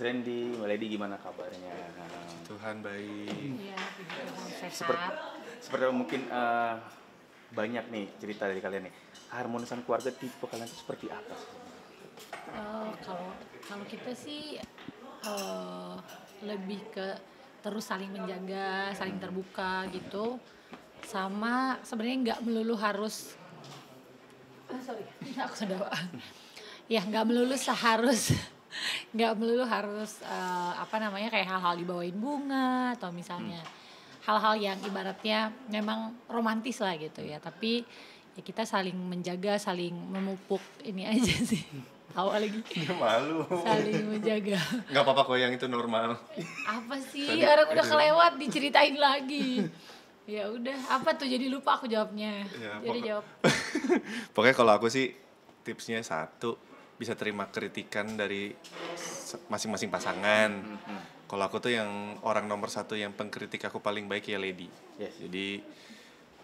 Randy, Mbak Lady gimana kabarnya? Tuhan baik. Iya, puji Tuhan sehat. Seperti mungkin banyak nih cerita dari kalian nih. Keharmonisan keluarga tipe kalian itu seperti apa sih? Kalau kita sih lebih ke terus saling menjaga, saling terbuka gitu. Sama sebenarnya nggak melulu harus aku sudah ya nggak melulu kayak hal-hal dibawain bunga atau misalnya hal-hal yang ibaratnya memang romantis lah gitu ya, tapi ya kita saling menjaga, saling memupuk ini aja sih. Tahu lagi Malu. saling menjaga. Nggak apa-apa kok, yang itu normal. Apa sih orang udah kelewat diceritain lagi. Ya udah, apa tuh, jadi lupa aku jawabnya. Ya, Jadi jawab. Pokoknya kalau aku sih tipsnya satu, bisa terima kritikan dari masing-masing pasangan. Kalau aku tuh yang orang nomor satu yang pengkritik aku paling baik ya Lady. Yes. Jadi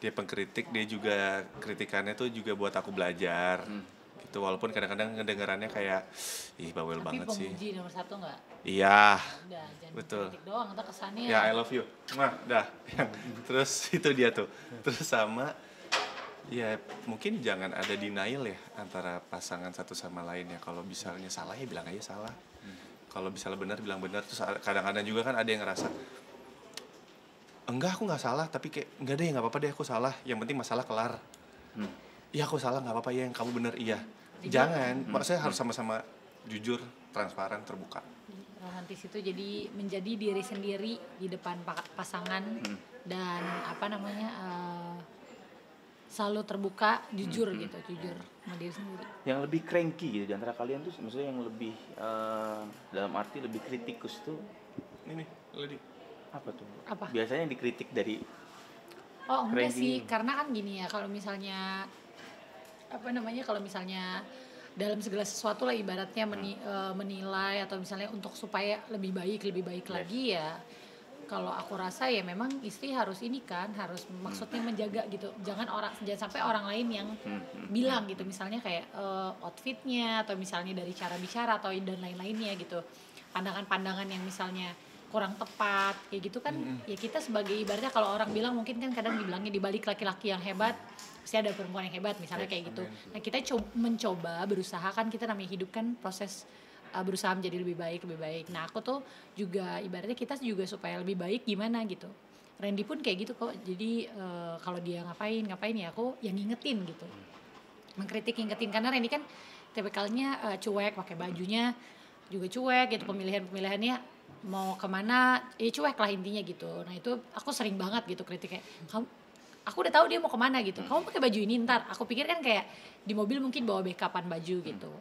dia pengkritik, dia juga kritikannya tuh juga buat aku belajar. Gitu, walaupun kadang-kadang ngedengarannya kayak ih bawel Tapi banget sih. pemuji nomor satu nggak? Iya. Udah, jangan Betul. kritik doang, ntar kesannya. Ya I love you. Nah, dah. Terus itu dia tuh. Terus sama ya mungkin jangan ada denial ya antara pasangan satu sama lain ya. Kalau misalnya salah ya bilang aja salah. Kalau misalnya benar bilang benar. Terus kadang-kadang juga kan ada yang ngerasa enggak, aku nggak salah, tapi kayak enggak deh, nggak apa-apa deh aku salah. Yang penting masalah kelar. Iya aku salah, nggak apa-apa ya, yang kamu benar iya. Jangan, maksudnya harus sama-sama jujur, transparan, terbuka. Romantis itu jadi menjadi diri sendiri di depan pasangan dan selalu terbuka, jujur gitu, jujur sama diri sendiri. Yang lebih cranky gitu di antara kalian tuh, maksudnya yang lebih dalam arti lebih kritikus tuh Ini, Lady. apa tuh? Apa? Biasanya yang dikritik dari Enggak cranky. sih, karena kan gini ya, kalau misalnya dalam segala sesuatu lah ibaratnya menilai atau misalnya untuk supaya lebih baik lagi ya, kalau aku rasa ya memang istri harus maksudnya menjaga gitu, jangan sampai orang lain yang bilang gitu, misalnya kayak outfitnya atau misalnya dari cara bicara atau dan lain-lainnya gitu, pandangan-pandangan yang misalnya kurang tepat kayak gitu kan. Ya kita sebagai ibaratnya, kalau orang bilang mungkin kan kadang dibilangnya di balik laki-laki yang hebat pasti ada perempuan yang hebat misalnya kayak gitu. Nah kita mencoba berusaha, kan kita namanya hidup kan proses berusaha menjadi lebih baik. Nah aku tuh juga ibaratnya kita juga supaya lebih baik gimana gitu. Randy pun kayak gitu kok, jadi kalau dia ngapain ya aku yang ngingetin gitu, ngingetin karena Randy kan tipikalnya cuek, pakai bajunya juga cuek gitu, pemilihannya mau kemana ya cuek lah intinya gitu. Nah itu aku sering banget gitu kritik kayak, aku udah tahu dia mau kemana gitu, kamu pakai baju ini ntar. Aku pikir kan kayak di mobil mungkin bawa backupan baju gitu,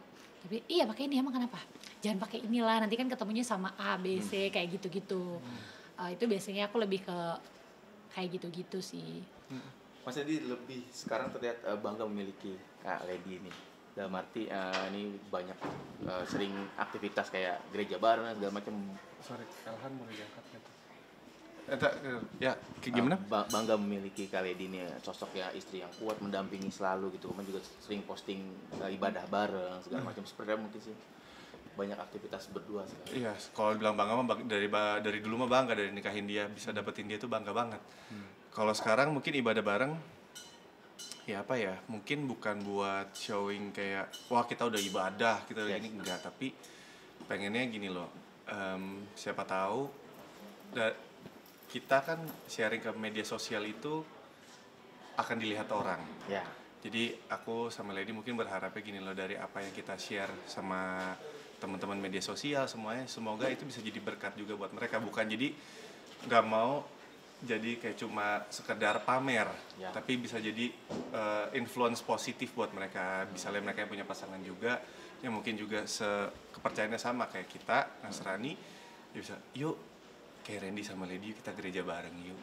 tapi iya pakai ini, emang kenapa, jangan pakai inilah, nanti kan ketemunya sama A B C kayak gitu-gitu. Itu biasanya aku lebih ke kayak gitu-gitu sih. Mas Edi lebih sekarang terlihat bangga memiliki Kak Lady ini. Dalam arti ini banyak sering aktivitas kayak gereja bareng segala macam. Sorry, Elhan mau diangkat gitu. Ya, kayak gimana? Bangga memiliki Kak Lady ini, sosok ya istri yang kuat, mendampingi selalu gitu. Kemudian juga sering posting ibadah bareng segala macam. Seperti apa mungkin sih, banyak aktivitas berdua sekarang. Iya, kalau bilang bangga mah dari dulu mah bangga, dari nikahin dia, bisa dapetin dia tuh bangga banget. Kalau sekarang mungkin ibadah bareng, ya apa ya, mungkin bukan buat showing kayak wah kita udah ibadah, kita udah ini, enggak, tapi pengennya gini loh, siapa tahu kita kan sharing ke media sosial itu akan dilihat orang. Ya. Jadi aku sama Lady mungkin berharapnya gini loh, dari apa yang kita share sama teman-teman media sosial semuanya, semoga itu bisa jadi berkat juga buat mereka, bukan jadi nggak mau jadi kayak cuma sekedar pamer, tapi bisa jadi influence positif buat mereka. Misalnya mereka yang punya pasangan juga, yang mungkin juga kepercayaannya sama kayak kita, Nasrani, ya bisa, yuk kayak Randy sama Lady kita gereja bareng yuk.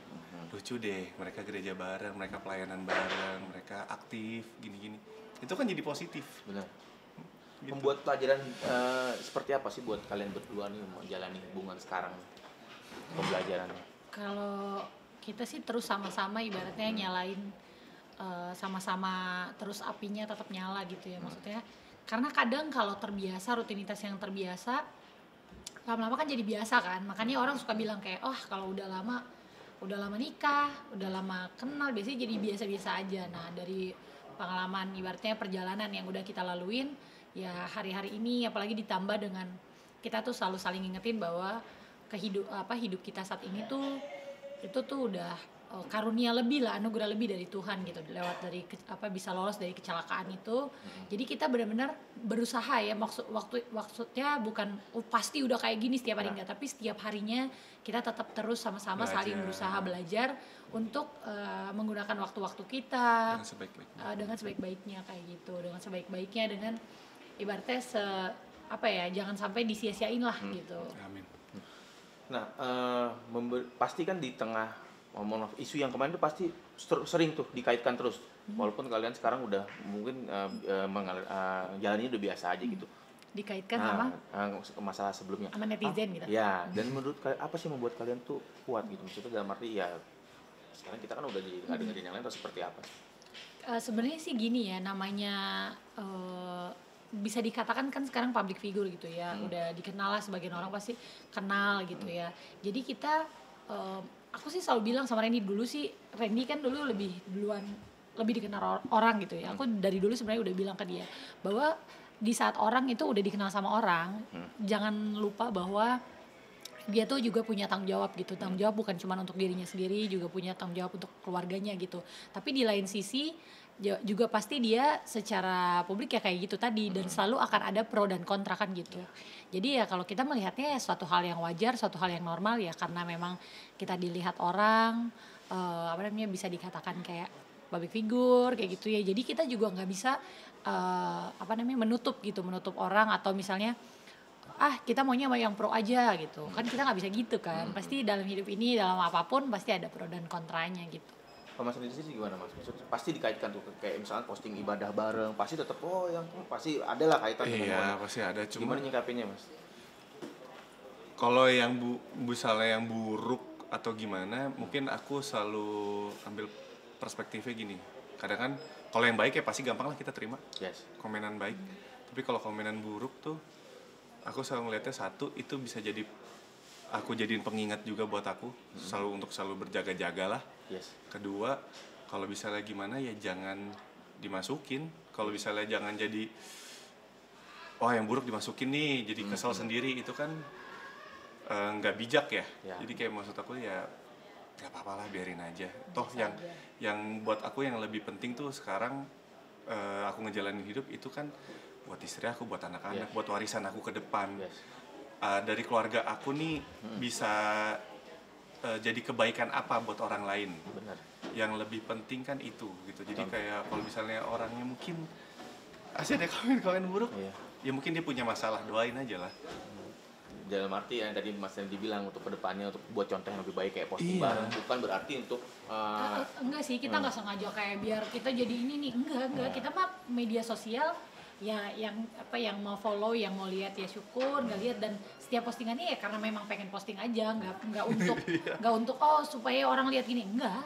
Lucu deh, mereka gereja bareng, mereka pelayanan bareng, mereka aktif, gini-gini. Itu kan jadi positif. Benar. Gitu. Membuat pelajaran seperti apa sih buat kalian berdua nih menjalani hubungan sekarang, pembelajarannya? Kalau kita sih terus sama-sama ibaratnya nyalain, sama-sama terus apinya tetap nyala gitu ya, maksudnya karena kadang kalau terbiasa, rutinitas yang terbiasa lama-lama kan jadi biasa kan, makanya orang suka bilang kayak oh kalau udah lama nikah, udah lama kenal, biasanya jadi biasa-biasa aja. Nah dari pengalaman ibaratnya perjalanan yang udah kita laluin ya hari-hari ini, apalagi ditambah dengan kita tuh selalu saling ngingetin bahwa hidup kita saat ini tuh itu tuh udah karunia lebih lah, anugerah lebih dari Tuhan gitu, lewat dari bisa lolos dari kecelakaan itu. Jadi kita benar-benar berusaha ya, maksudnya bukan pasti udah kayak gini setiap hari, enggak, tapi setiap harinya kita tetap terus sama-sama saling berusaha belajar untuk menggunakan waktu-waktu kita dengan sebaik-baiknya kayak gitu, dengan sebaik-baiknya, dengan ibaratnya jangan sampai disia-siain lah gitu. Amin. Nah, pasti kan di tengah isu yang kemarin itu pasti sering tuh dikaitkan terus, walaupun kalian sekarang udah mungkin jalannya udah biasa aja gitu. Dikaitkan sama masalah sebelumnya sama netizen gitu. Ya, dan menurut kalian apa sih membuat kalian tuh kuat gitu? Maksudnya dalam arti ya sekarang kita kan udah jadi dengerin yang lain atau seperti apa? Sebenarnya sih gini ya, namanya bisa dikatakan kan sekarang public figure gitu ya, udah dikenal lah, sebagian orang pasti kenal gitu ya. Jadi kita aku sih selalu bilang sama Randy, dulu sih Randy kan dulu lebih dikenal orang gitu ya. Aku dari dulu sebenarnya udah bilang ke dia bahwa di saat orang itu udah dikenal sama orang, jangan lupa bahwa dia tuh juga punya tanggung jawab gitu. Tanggung jawab bukan cuma untuk dirinya sendiri, juga punya tanggung jawab untuk keluarganya gitu. Tapi di lain sisi juga pasti dia secara publik ya kayak gitu tadi, dan selalu akan ada pro dan kontra kan gitu. Jadi ya kalau kita melihatnya suatu hal yang wajar, suatu hal yang normal ya, karena memang kita dilihat orang bisa dikatakan kayak public figure kayak gitu ya. Jadi kita juga nggak bisa menutup orang, atau misalnya kita maunya sama yang pro aja gitu kan, kita nggak bisa gitu kan. Pasti dalam hidup ini, dalam apapun pasti ada pro dan kontranya gitu. Kalau Mas sendiri sih gimana Mas? Maksudnya pasti dikaitkan tuh kayak misalnya posting ibadah bareng, pasti tetap yang pasti ada lah kaitan dengan Iya, pasti ada. Gimana nyikapinnya Mas? Kalau yang misalnya yang buruk atau gimana, mungkin aku selalu ambil perspektifnya gini. Kadang kan kalau yang baik ya pasti gampang lah kita terima. Yes. Komenan baik. Tapi kalau komenan buruk tuh aku selalu ngeliatnya, satu, itu bisa jadi aku jadiin pengingat juga buat aku, selalu berjaga-jaga lah. Yes. Kedua, kalau misalnya gimana ya jangan dimasukin. Kalau misalnya jangan jadi yang buruk dimasukin nih, jadi kesel sendiri, itu kan nggak bijak ya. Jadi kayak maksud aku ya nggak apa-apa lah, biarin aja. Toh yang buat aku yang lebih penting tuh sekarang aku ngejalanin hidup itu kan buat istri aku, buat anak-anak, buat warisan aku ke depan. Dari keluarga aku nih bisa jadi kebaikan apa buat orang lain. Benar. Yang lebih penting kan itu gitu. Jadi kayak kalau misalnya orangnya mungkin asli ada komen buruk, ya mungkin dia punya masalah, doain aja lah. Dalam arti yang tadi Mas Randy bilang, untuk kedepannya untuk buat contoh yang lebih baik kayak posting bareng, bukan berarti untuk enggak sih, kita nggak sengaja kayak biar kita jadi ini nih, enggak. Kita mah media sosial ya, yang mau follow, yang mau lihat ya syukur, nggak lihat, dan setiap postingannya ya karena memang pengen posting aja, nggak untuk supaya orang lihat gini, enggak.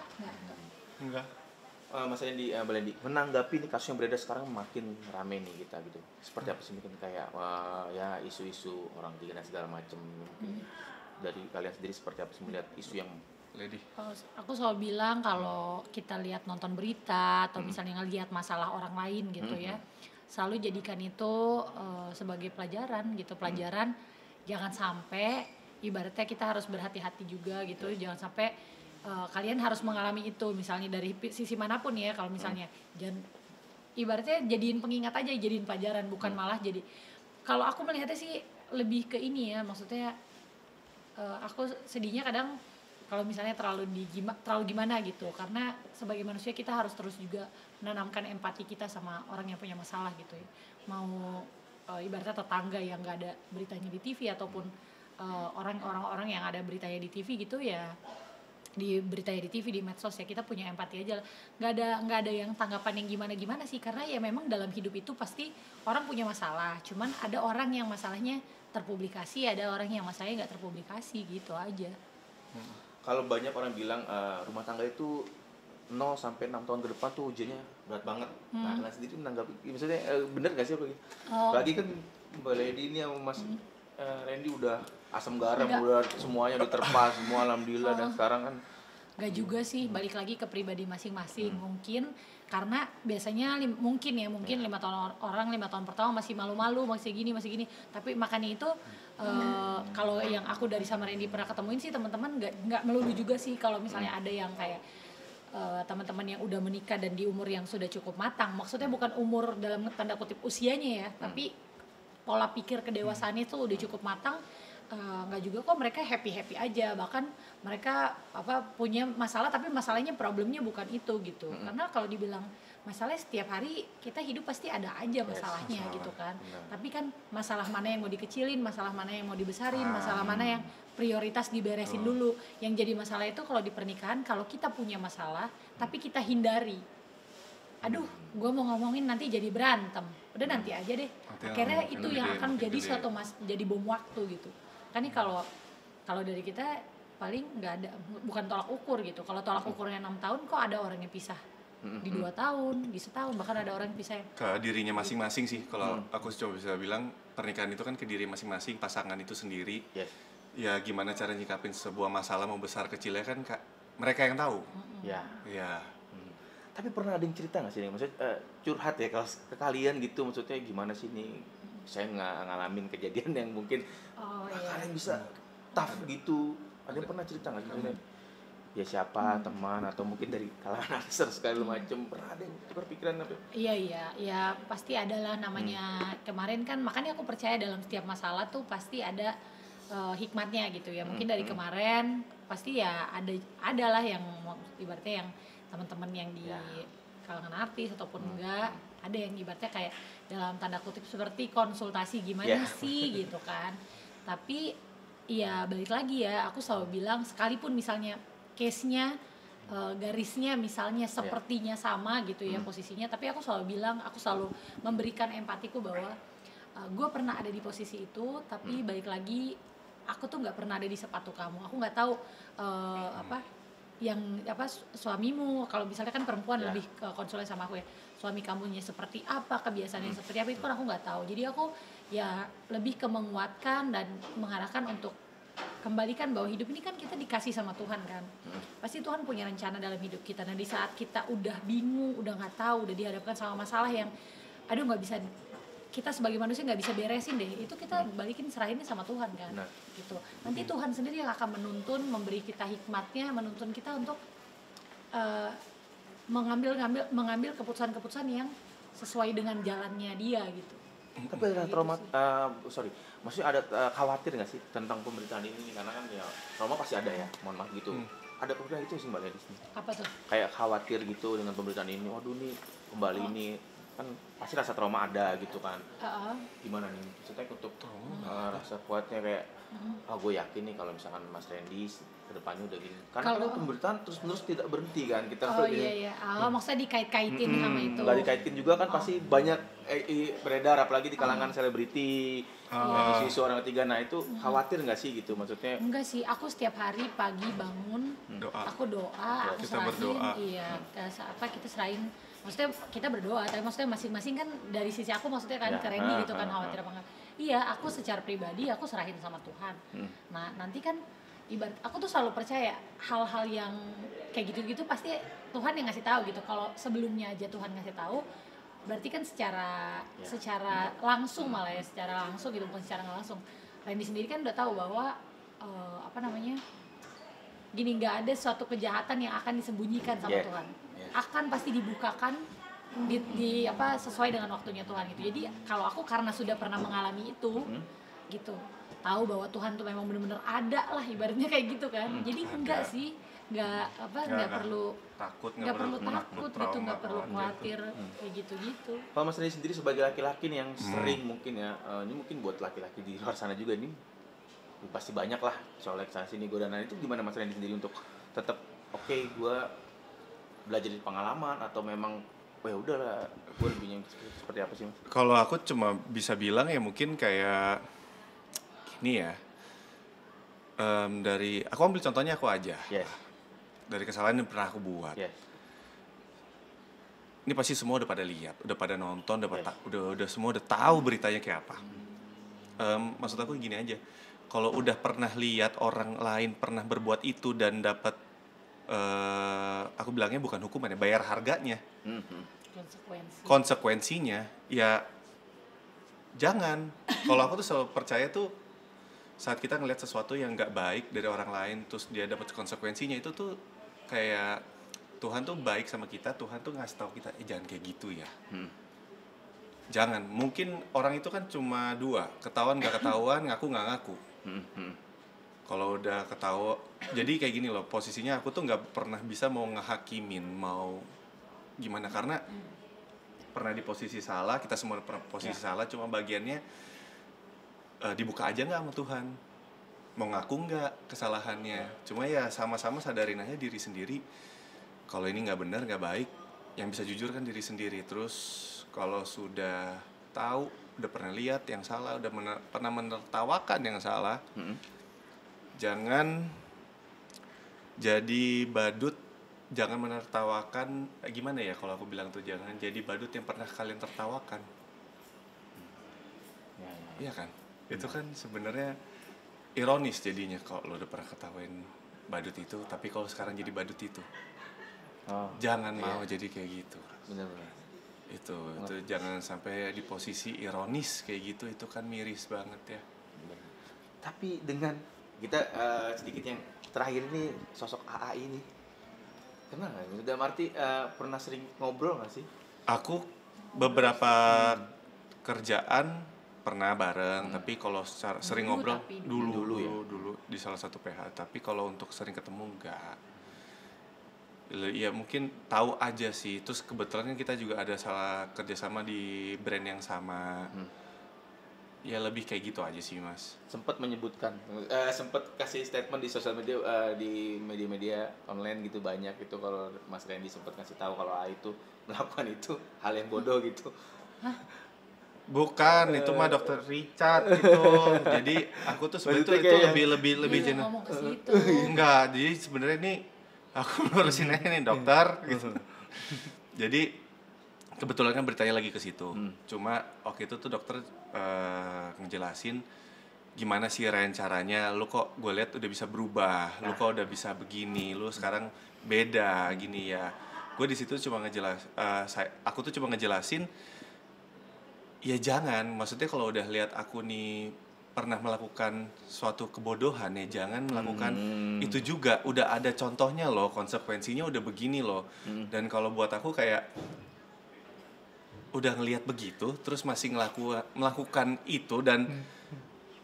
Mas Randy, Balendi, menanggapi nih kasus yang beredar sekarang makin rame nih kita gitu. Seperti apa sih mungkin kayak ya isu-isu orang dihina segala macam. Dari kalian sendiri seperti apa sih melihat isu yang Lady? Aku selalu bilang kalau kita lihat nonton berita atau misalnya ngelihat masalah orang lain gitu ya, selalu jadikan itu sebagai pelajaran gitu, jangan sampai ibaratnya kita harus berhati-hati juga gitu, jangan sampai kalian harus mengalami itu, misalnya dari sisi manapun ya. Kalau misalnya jangan, ibaratnya jadiin pengingat aja, jadiin pelajaran, bukan malah jadi. Kalau aku melihatnya sih lebih ke ini ya, maksudnya aku sedihnya kadang kalau misalnya terlalu gimana gitu, karena sebagai manusia kita harus terus juga menanamkan empati kita sama orang yang punya masalah gitu ya. Mau ibaratnya tetangga yang nggak ada beritanya di TV, ataupun orang-orang yang ada beritanya di TV gitu ya, di beritanya di TV, di medsos ya, kita punya empati aja. Nggak ada yang tanggapan yang gimana sih, karena ya memang dalam hidup itu pasti orang punya masalah, cuman ada orang yang masalahnya terpublikasi, ada orang yang masalahnya nggak terpublikasi gitu aja. Kalau banyak orang bilang rumah tangga itu 0 sampai 6 tahun ke depan tuh ujiannya berat banget. Nah, kalian sendiri menanggapi, maksudnya bener gak sih apa gitu? Lagi kan Mbak Lady ini sama Mas Randy udah asam garam, Udah. udah semuanya udah terpas semua alhamdulillah dan sekarang kan Gak juga sih, balik lagi ke pribadi masing-masing. Mungkin karena biasanya mungkin 5 tahun orang 5 tahun pertama masih malu-malu, masih gini. Tapi makanya itu kalau yang aku dari sama Randy pernah ketemuin sih teman-teman nggak melulu juga sih kalau misalnya ada yang kayak teman-teman yang udah menikah dan di umur yang sudah cukup matang. Maksudnya bukan umur dalam tanda kutip usianya ya, tapi pola pikir kedewasaannya itu udah cukup matang. Nggak juga kok mereka happy aja, bahkan mereka punya masalah tapi masalahnya problemnya bukan itu gitu. Karena kalau dibilang masalahnya setiap hari kita hidup pasti ada aja masalahnya gitu kan. Tapi kan masalah mana yang mau dikecilin, masalah mana yang mau dibesarin, masalah mana yang prioritas diberesin dulu. Yang jadi masalah itu kalau di pernikahan, kalau kita punya masalah tapi kita hindari, aduh gue mau ngomongin nanti jadi berantem, udah nanti aja deh, akhirnya itu yang akan jadi suatu jadi bom waktu gitu kan. Nih kalau dari kita paling nggak ada, bukan tolak ukur gitu. Kalau tolak ukurnya 6 tahun, kok ada orang yang pisah di 2 tahun, di setahun, bahkan ada orang yang pisah ke dirinya masing-masing sih. Kalau aku coba bisa bilang, pernikahan itu kan ke diri masing-masing, pasangan itu sendiri. Ya gimana cara nyikapin sebuah masalah mau besar kecilnya kan mereka yang tahu. Ya. Tapi pernah ada yang cerita nggak sih nih, maksudnya curhat ya kalau ke kalian gitu, maksudnya gimana sih nih, saya nggak ngalamin kejadian yang mungkin kalian bisa tough gitu, ada yang pernah cerita nggak sih? Ya siapa teman atau mungkin dari kalangan artis segala macem, pernah ada yang berpikiran apa? Iya, pasti ada lah namanya. Kemarin kan makanya aku percaya dalam setiap masalah tuh pasti ada hikmatnya gitu ya. Mungkin dari kemarin pasti ya ada lah yang ibaratnya yang teman-teman yang di kalangan artis ataupun enggak, ada yang ibaratnya kayak dalam tanda kutip seperti konsultasi gimana sih gitu kan. Tapi ya balik lagi ya, aku selalu bilang sekalipun misalnya case-nya garisnya misalnya sepertinya sama gitu ya posisinya, tapi aku selalu bilang, aku selalu memberikan empatiku bahwa gue pernah ada di posisi itu, tapi balik lagi aku tuh nggak pernah ada di sepatu kamu. Aku nggak tahu suamimu, kalau misalnya kan perempuan lebih konsulnya sama aku ya, suami kamunya seperti apa, kebiasaannya seperti apa, itu kan aku nggak tahu. Jadi aku ya lebih ke menguatkan dan mengarahkan untuk kembalikan bahwa hidup ini kan kita dikasih sama Tuhan kan. Pasti Tuhan punya rencana dalam hidup kita. Nah di saat kita udah bingung, udah nggak tahu, udah dihadapkan sama masalah yang aduh nggak bisa, kita sebagai manusia nggak bisa beresin deh, itu kita balikin, serahinnya sama Tuhan kan. Gitu. Nanti Tuhan sendiri yang akan menuntun, memberi kita hikmatnya, menuntun kita untuk mengambil keputusan-keputusan yang sesuai dengan jalannya dia gitu. Tapi ada trauma, maksudnya ada khawatir nggak sih tentang pemberitaan ini? Karena kan ya trauma pasti ada ya, mohon maaf gitu. Ada pemberitaan itu sih Mbak Ledis nih. Apa tuh? Kayak khawatir gitu dengan pemberitaan ini, waduh nih kembali ini kan pasti rasa trauma ada gitu kan. Gimana nih maksudnya untuk rasa kuatnya kayak gue yakin nih kalau misalkan Mas Randy kedepannya udah gini, karena kalau pemberitaan terus tidak berhenti kan kita. Maksudnya dikait-kaitin sama itu. Nggak dikaitkan juga kan pasti banyak beredar apalagi di kalangan selebriti, isu orang ketiga. Nah itu khawatir nggak sih gitu maksudnya? Enggak sih, aku setiap hari pagi bangun aku doa, aku kita serahin, berdoa. kita serahin. Maksudnya kita berdoa, tapi maksudnya masing-masing kan dari sisi aku, maksudnya kan ke Randy gitu kan, khawatir apa enggak. Iya, aku secara pribadi aku serahin sama Tuhan. Nah nanti kan ibarat aku tuh selalu percaya hal-hal yang kayak gitu-gitu pasti Tuhan yang ngasih tahu gitu. Kalau sebelumnya aja Tuhan ngasih tahu, berarti kan secara langsung, malah ya secara langsung gitu, bukan secara nggak langsung. Randy sendiri kan udah tahu bahwa gini, nggak ada suatu kejahatan yang akan disembunyikan sama Tuhan, akan pasti dibukakan sesuai dengan waktunya Tuhan gitu. Jadi kalau aku karena sudah pernah mengalami itu gitu, tahu bahwa Tuhan tuh memang benar-benar ada lah ibaratnya kayak gitu kan. Jadi enggak sih, nggak perlu takut gitu, nggak perlu khawatir kayak gitu. Kalau Mas Randy sendiri sebagai laki-laki nih yang sering mungkin ya, ini mungkin buat laki-laki di luar sana juga nih pasti banyak lah soal sana sini godaan, itu gimana Mas Randy sendiri untuk tetap gue belajar dari pengalaman, atau memang ya udahlah gue lebihnya seperti apa sih Mas? Kalau aku cuma bisa bilang ya mungkin kayak gini ya, dari aku ambil contohnya aku aja. Dari kesalahan yang pernah aku buat. Ini pasti semua udah pada lihat, udah pada nonton, udah semua udah tahu beritanya kayak apa. Maksud aku gini aja, kalau udah pernah lihat orang lain pernah berbuat itu dan dapat aku bilangnya bukan hukuman ya, bayar harganya, konsekuensinya, ya jangan. Kalau aku tuh selalu percaya tuh saat kita ngelihat sesuatu yang nggak baik dari orang lain terus dia dapat konsekuensinya, itu tuh kayak Tuhan tuh baik sama kita, Tuhan tuh ngasih tahu kita jangan kayak gitu ya. Jangan. Mungkin orang itu kan cuma dua, ketahuan nggak ketahuan, ngaku nggak ngaku. Kalau udah ketawa, jadi kayak gini loh, posisinya aku tuh nggak pernah bisa mau ngehakimin, mau gimana, karena pernah di posisi salah, kita semua pernah posisi salah, cuma bagiannya dibuka aja nggak sama Tuhan, mau ngaku nggak kesalahannya, cuma ya sama-sama sadarin aja diri sendiri, kalau ini nggak benar, nggak baik, yang bisa jujur kan diri sendiri. Terus kalau sudah tahu, udah pernah lihat yang salah, udah pernah menertawakan yang salah, jangan jadi badut, jangan menertawakan, gimana ya kalau aku bilang tuh, jangan jadi badut yang pernah kalian tertawakan. Iya kan? Itu kan sebenarnya ironis jadinya kalau lo udah pernah ketawain badut itu, tapi kalau sekarang jadi badut itu. Jangan mau jadi kayak gitu. Benar-benar. Itu jangan sampai di posisi ironis kayak gitu, itu kan miris banget ya. Tapi dengan kita sedikit yang terakhir ini, sosok AA ini kenal nggak? Udah Marti pernah sering ngobrol nggak sih? Aku beberapa kerjaan pernah bareng, tapi kalau sering ngobrol dulu di salah satu PH, tapi kalau untuk sering ketemu enggak. Ya mungkin tahu aja sih. Terus kebetulan kita juga ada salah kerjasama di brand yang sama. Ya lebih kayak gitu aja sih Mas. Sempat menyebutkan, sempat kasih statement di sosial media, di media-media online gitu banyak gitu, kalau Mas Randy sempat kasih tahu kalau A itu melakukan itu hal yang bodoh gitu. Bukan, itu mah Dokter Richard gitu. Jadi aku tuh sebenarnya itu lebih jenuh. Ngomong ke situ. Enggak, jadi sebenarnya ini aku lurusin aja nih dokter gitu. Jadi kebetulan kan beritanya lagi ke situ. Cuma waktu itu tuh dokter ngejelasin gimana sih Ren caranya, lu kok gue lihat udah bisa berubah, lu kok udah bisa begini, lu sekarang beda gini ya. Gue di situ cuma aku tuh cuma ngejelasin, ya jangan, maksudnya kalau udah lihat aku nih pernah melakukan suatu kebodohan, ya jangan melakukan itu juga. Udah ada contohnya loh, konsekuensinya udah begini loh. Dan kalau buat aku kayak udah ngelihat begitu terus masih melakukan itu, dan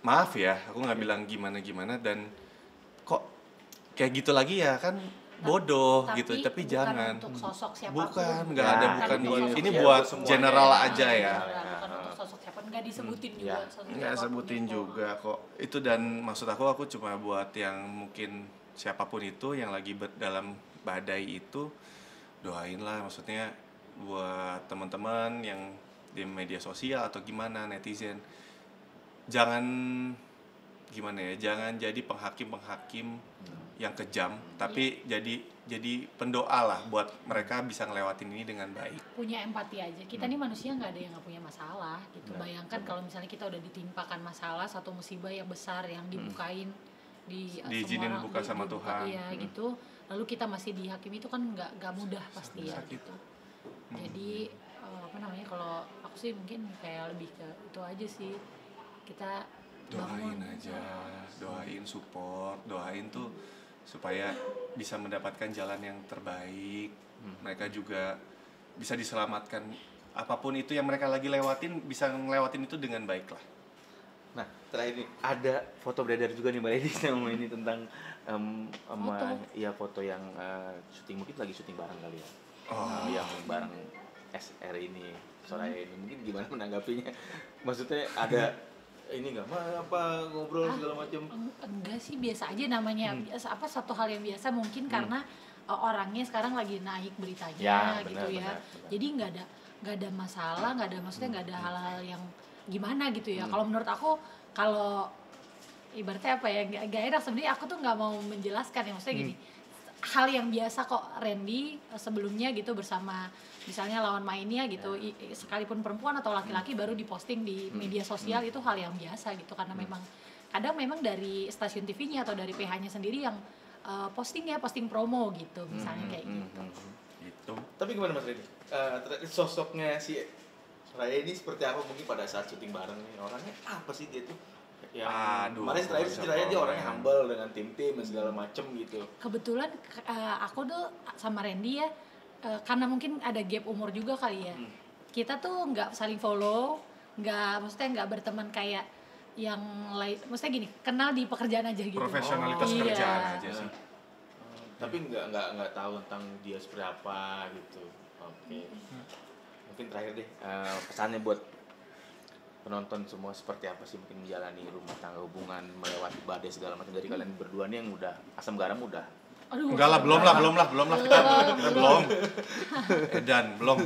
maaf ya aku nggak bilang gimana dan kok kayak gitu lagi ya kan bodoh gitu. Tapi jangan, untuk sosok siapapun, bukan, nggak ada, bukan buat ini, ya, buat semuanya general aja ya. bukan untuk sosok siapa, nggak disebutin juga sosok Nggak siapapun sebutin gitu. juga kok itu. Dan maksud aku cuma buat yang mungkin siapapun itu yang lagi dalam badai itu, doain lah, maksudnya buat teman-teman yang di media sosial atau gimana, netizen, jangan gimana ya, jangan jadi penghakim yang kejam, tapi jadi pendoa lah buat mereka bisa ngelewatin ini dengan baik. Punya empati aja, kita nih manusia, nggak ada yang nggak punya masalah gitu. Bayangkan kalau misalnya kita udah ditimpakan masalah, satu musibah yang besar yang dibukain diizinin buka sama Tuhan, iya gitu, lalu kita masih dihakimi, itu kan nggak mudah pasti ya gitu. Jadi kalau aku sih mungkin kayak lebih ke itu aja sih, kita doain aja, doain, support, doain tuh supaya bisa mendapatkan jalan yang terbaik. Mereka juga bisa diselamatkan, apapun itu yang mereka lagi lewatin, bisa ngelewatin itu dengan baik lah. Nah terakhir nih, ada foto beredar juga nih Mbak Lady sama ini tentang foto yang syuting, mungkin lagi syuting bareng kali ya. Yang bareng SR ini, Soraya ini, mungkin gimana menanggapinya? Maksudnya ada ini nggak, apa ngobrol segala macam? Enggak sih, biasa aja namanya. Satu hal yang biasa mungkin karena orangnya sekarang lagi naik beritanya gitu ya. Benar. Jadi nggak ada masalah, maksudnya nggak ada hal-hal yang gimana gitu ya. Kalau menurut aku, kalau ibaratnya apa ya, nggak enak sebenarnya, aku tuh nggak mau menjelaskan ya, maksudnya gini. hal yang biasa kok Randy sebelumnya gitu bersama misalnya lawan mainnya gitu sekalipun perempuan atau laki-laki baru diposting di media sosial itu hal yang biasa gitu karena memang kadang memang dari stasiun TV-nya atau dari PH-nya sendiri yang posting promo gitu misalnya kayak gitu. Gitu. Tapi gimana Mas Redi? Sosoknya si Raya ini seperti apa mungkin pada saat syuting bareng nih? Orangnya apa sih dia tuh? Yang kemarin terakhir si Raya dia orangnya humble dengan tim-tim dan segala macem gitu. Kebetulan aku tuh sama Randy ya karena mungkin ada gap umur juga kali ya. Kita tuh nggak saling follow, maksudnya nggak berteman kayak yang lain. Maksudnya gini, kenal di pekerjaan aja gitu. Profesionalitas kerjaan aja sih. Tapi nggak tahu tentang dia seperti apa gitu. Oke. Mungkin terakhir deh pesannya buat penonton semua seperti apa sih mungkin menjalani rumah tangga hubungan melewati badai segala macam dari kalian berdua nih yang udah asam garam udah. Aduh, Enggak lah, belum lah kita belum. Dan belum.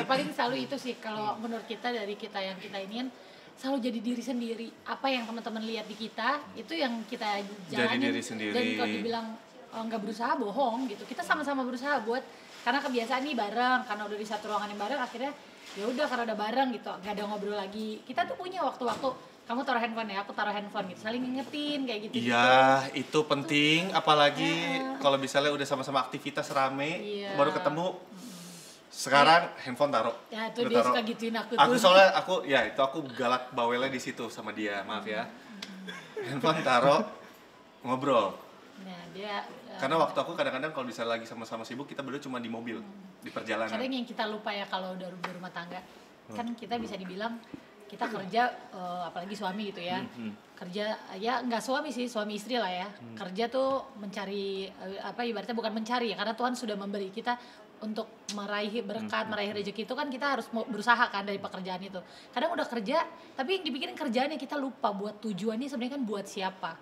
Paling selalu itu sih kalau menurut kita dari kita yang kita iniin selalu jadi diri sendiri. Apa yang teman-teman lihat di kita itu yang kita jalanin. Jadi diri sendiri. Dan kalau dibilang nggak berusaha bohong gitu. Kita sama-sama berusaha buat karena kebiasaan nih bareng karena udah di satu ruangan yang bareng akhirnya ya udah karena udah bareng gitu nggak ada ngobrol lagi. Kita tuh punya waktu-waktu kamu taruh handphone ya, aku taruh handphone gitu, saling ngingetin kayak gitu. Iya, itu penting, apalagi kalau misalnya udah sama-sama aktivitas rame, baru ketemu. Sekarang handphone taruh. Ya, itu dia suka gituin aku tuh. Aku soalnya aku galak bawelnya di situ sama dia, maaf ya. Handphone taruh, ngobrol. Nah, dia karena waktu aku kadang-kadang kalau bisa lagi sama-sama sibuk kita berdua cuma di mobil, di perjalanan. Kadang yang kita lupa ya kalau udah berumah tangga, kan kita bisa dibilang kita kerja apalagi suami gitu ya kerja ya nggak suami sih suami istri lah ya kerja tuh mencari ibaratnya bukan mencari ya karena Tuhan sudah memberi kita untuk meraih berkat meraih rezeki itu kan kita harus berusaha kan dari pekerjaan itu kadang udah kerja tapi yang dipikirin kerjaannya kita lupa buat tujuannya sebenarnya kan buat siapa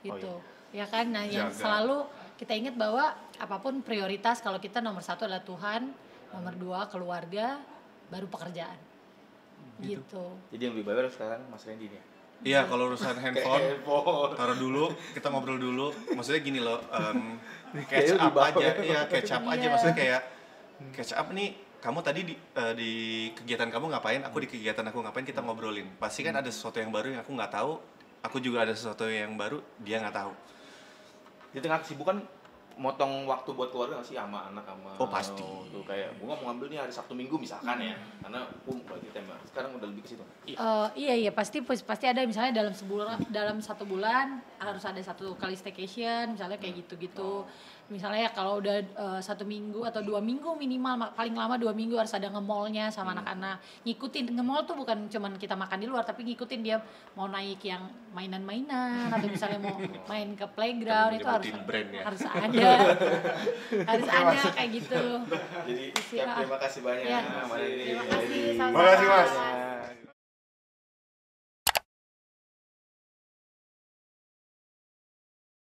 gitu ya kan nah yang selalu kita ingat bahwa apapun prioritas kalau kita nomor 1 adalah Tuhan nomor 2 keluarga baru pekerjaan gitu. Jadi yang lebih baik sekarang Mas Randy nih. Iya, kalau urusan handphone taruh dulu, kita ngobrol dulu. Maksudnya gini loh, catch up aja. Iya, catch up aja. Maksudnya kayak catch up nih. Kamu tadi di kegiatan kamu ngapain? Aku di kegiatan aku ngapain? Kita ngobrolin. Pasti kan ada sesuatu yang baru yang aku nggak tahu. Aku juga ada sesuatu yang baru dia nggak tahu. Di tengah kesibukan motong waktu buat keluarga nggak sih sama anak sama pasti tuh kayak gua mau ngambil nih hari Sabtu Minggu misalkan ya karena berarti tema sekarang udah lebih ke situ iya pasti ada misalnya dalam 1 bulan harus ada 1 kali staycation misalnya kayak gitu misalnya ya kalau udah 1 minggu atau 2 minggu minimal paling lama 2 minggu harus ada nge-mallnya sama anak-anak ngikutin nge-mall tuh bukan cuman kita makan di luar tapi ngikutin dia mau naik yang mainan-mainan atau misalnya mau main ke playground itu harus ada harus ada kayak gitu. Jadi terima kasih banyak. Terima kasih. Makasih Mas.